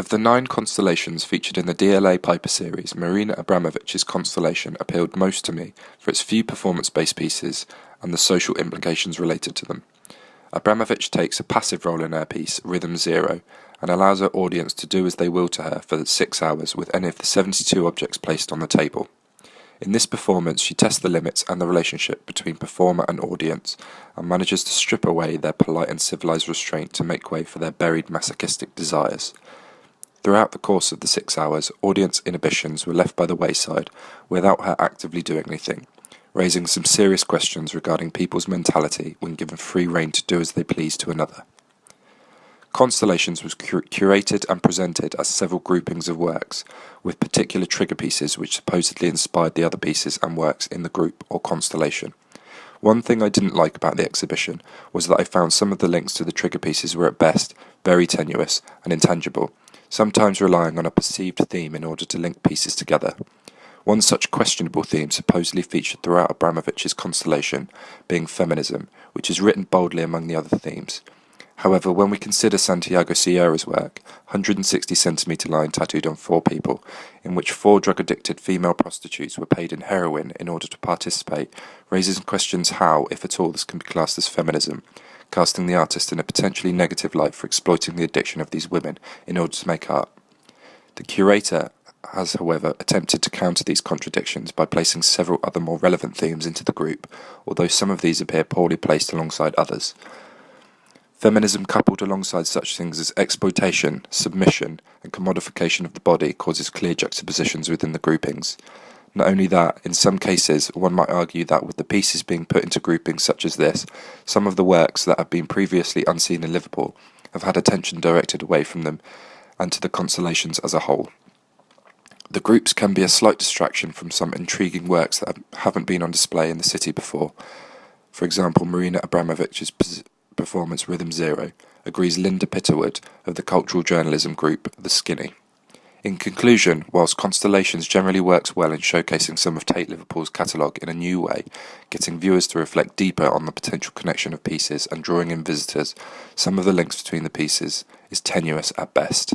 Of the 9 constellations featured in the DLA Piper series, Marina Abramović's constellation appealed most to me for its few performance-based pieces and the social implications related to them. Abramović takes a passive role in her piece, Rhythm Zero, and allows her audience to do as they will to her for 6 hours with any of the 72 objects placed on the table. In this performance, she tests the limits and the relationship between performer and audience, and manages to strip away their polite and civilized restraint to make way for their buried masochistic desires. Throughout the course of the 6 hours, audience inhibitions were left by the wayside without her actively doing anything, raising some serious questions regarding people's mentality when given free rein to do as they please to another. Constellations was curated and presented as several groupings of works, with particular trigger pieces which supposedly inspired the other pieces and works in the group or constellation. One thing I didn't like about the exhibition was that I found some of the links to the trigger pieces were at best very tenuous and intangible, sometimes relying on a perceived theme in order to link pieces together. One such questionable theme supposedly featured throughout Abramović's constellation being feminism, which is written boldly among the other themes. However, when we consider Santiago Sierra's work, 160cm line tattooed on 4 people, in which 4 drug-addicted female prostitutes were paid in heroin in order to participate, raises questions how, if at all, this can be classed as feminism, casting the artist in a potentially negative light for exploiting the addiction of these women in order to make art. The curator has, however, attempted to counter these contradictions by placing several other more relevant themes into the group, although some of these appear poorly placed alongside others. Feminism coupled alongside such things as exploitation, submission, and commodification of the body causes clear juxtapositions within the groupings. Not only that, in some cases, one might argue that with the pieces being put into groupings such as this, some of the works that have been previously unseen in Liverpool have had attention directed away from them and to the constellations as a whole. The groups can be a slight distraction from some intriguing works that haven't been on display in the city before. For example, Marina Abramović's performance Rhythm Zero, agrees Linda Pitterwood of the cultural journalism group The Skinny. In conclusion, whilst Constellations generally works well in showcasing some of Tate Liverpool's catalogue in a new way, getting viewers to reflect deeper on the potential connection of pieces and drawing in visitors, some of the links between the pieces is tenuous at best.